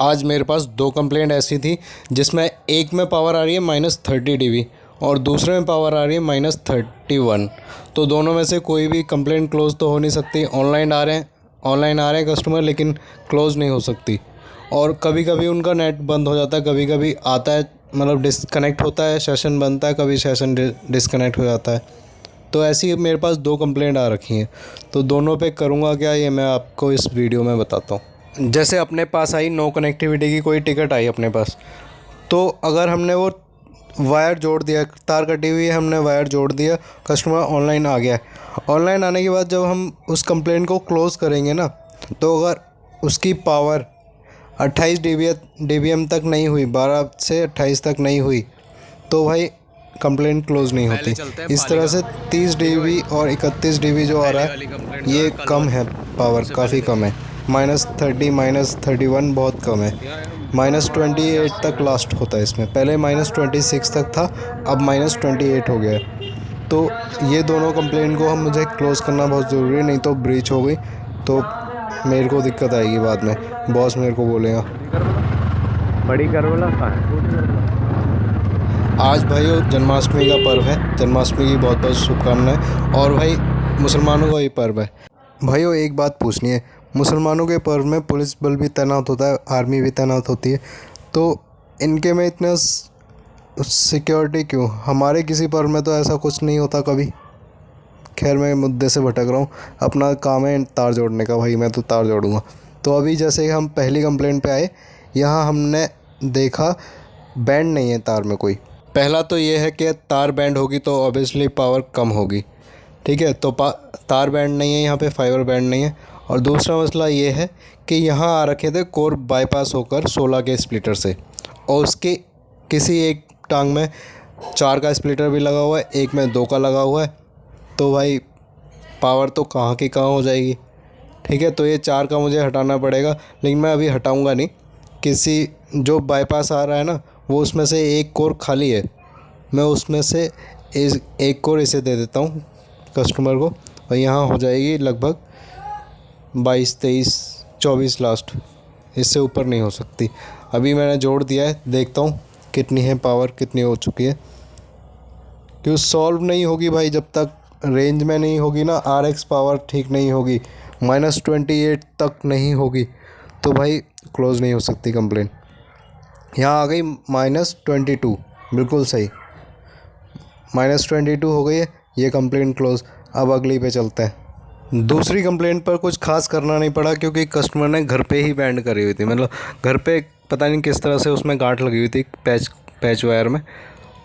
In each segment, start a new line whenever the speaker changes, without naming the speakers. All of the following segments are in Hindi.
आज मेरे पास दो कंप्लेंट ऐसी थी जिसमें एक में पावर आ रही है -30 dB और दूसरे में पावर आ रही है -31। तो दोनों में से कोई भी कंप्लेंट क्लोज़ तो हो नहीं सकती। ऑनलाइन आ रहे हैं कस्टमर, लेकिन क्लोज़ नहीं हो सकती। और कभी कभी उनका नेट बंद हो जाता है, कभी कभी आता है, मतलब डिस्कनेक्ट होता है, सेशन बनता है, कभी सेशन डिस्कनेक्ट हो जाता है। तो ऐसी मेरे पास दो कंप्लेंट आ रखी हैं। तो दोनों पे करूँगा क्या, ये मैं आपको इस वीडियो में बताता हूँ। जैसे अपने पास आई नो कनेक्टिविटी की कोई टिकट आई अपने पास, तो अगर हमने वो वायर जोड़ दिया, तार कटी हुई है, हमने वायर जोड़ दिया, कस्टमर ऑनलाइन आ गया। ऑनलाइन आने के बाद जब हम उस कंप्लेंट को क्लोज़ करेंगे ना, तो अगर उसकी पावर 28 dBm तक नहीं हुई, 12 से 28 तक नहीं हुई, तो भाई कंप्लेंट क्लोज़ नहीं होती। इस तरह से 30 dB और 31 dB जो आ रहा है ये कम है, पावर काफ़ी कम है। -30 -31 बहुत कम है। -28 तक लास्ट होता है इसमें, पहले -26 तक था, अब -28 हो गया है। तो ये दोनों कंप्लेंट को हम मुझे क्लोज़ करना बहुत ज़रूरी है, नहीं तो ब्रीच हो गई तो मेरे को दिक्कत आएगी बाद में, बॉस मेरे को बोलेगा।
बड़ी करवला
आज भाई जन्माष्टमी का पर्व है, जन्माष्टमी की बहुत बहुत शुभकामनाएं। और भाई मुसलमानों का ये पर्व है। भाइयों एक बात पूछनी है, मुसलमानों के पर्व में पुलिस बल भी तैनात होता है, आर्मी भी तैनात होती है, तो इनके में इतना सिक्योरिटी क्यों? हमारे किसी पर्व में तो ऐसा कुछ नहीं होता कभी। खैर मैं मुद्दे से भटक रहा हूँ, अपना काम है तार जोड़ने का, भाई मैं तो तार जोड़ूंगा। तो अभी जैसे हम पहली कंप्लेंट पे आए, यहाँ हमने देखा बैंड नहीं है तार में कोई। पहला तो ये है कि तार बैंड होगी तो ऑब्वियसली पावर कम होगी, ठीक है। तो तार बैंड नहीं है यहाँ पे, फाइबर बैंड नहीं है। और दूसरा मसला ये है कि यहाँ आ रखे थे कोर बाईपास होकर 16 के स्प्लिटर से, और उसके किसी एक टांग में 4 का स्प्लिटर भी लगा हुआ है, एक में 2 का लगा हुआ है। तो भाई पावर तो कहाँ की कहाँ हो जाएगी, ठीक है। तो ये 4 का मुझे हटाना पड़ेगा, लेकिन मैं अभी हटाऊँगा नहीं। किसी जो बाईपास आ रहा है ना, वो उसमें से एक कोर खाली है, मैं उसमें से एक कोर इसे दे देता हूँ कस्टमर को, और यहाँ हो जाएगी लगभग 22 23 24 लास्ट, इससे ऊपर नहीं हो सकती। अभी मैंने जोड़ दिया है, देखता हूँ कितनी है पावर, कितनी हो चुकी है। क्यों सॉल्व नहीं होगी भाई, जब तक रेंज में नहीं होगी ना, RX पावर ठीक नहीं होगी, -28 तक नहीं होगी, तो भाई क्लोज़ नहीं हो सकती कंप्लेंट। यहाँ आ गई -22, बिल्कुल सही, -22 हो गई है, ये कंप्लेंट क्लोज़। अब अगली पे चलते हैं। दूसरी कंप्लेंट पर कुछ खास करना नहीं पड़ा, क्योंकि कस्टमर ने घर पे ही बैंड करी हुई थी, मतलब घर पे पता नहीं किस तरह से उसमें गांठ लगी हुई थी पैच वायर में,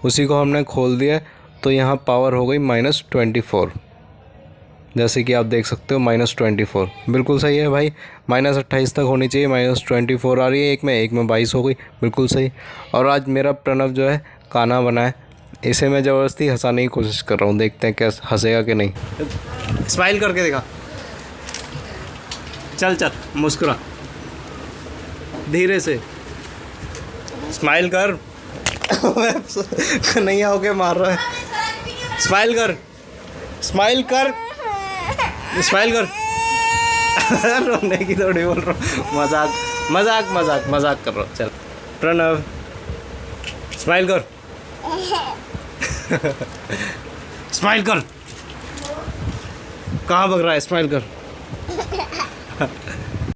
उसी को हमने खोल दिया। तो यहाँ पावर हो गई -24, जैसे कि आप देख सकते हो -24, बिल्कुल सही है भाई। -28 तक होनी चाहिए, -24 आ रही है, एक में 22 हो गई, बिल्कुल सही। और आज मेरा प्रणव जो है काना बना है, इसे मैं ज़बरदस्ती हंसाने की कोशिश कर रहा हूँ, देखते हैं क्या हंसेगा कि नहीं।
स्माइल करके दिखा, चल चल मुस्कुरा, धीरे से स्माइल कर। नहीं आओगे मार रहा है, स्माइल कर, स्माइल कर, स्माइल कर। रोने की थोड़ी बोल रहा हूँ, मजाक मजाक मजाक मजाक कर रहा हूँ। चल प्रणव स्माइल कर, स्माइल कर, कहाँ भग रहा है, स्माइल कर।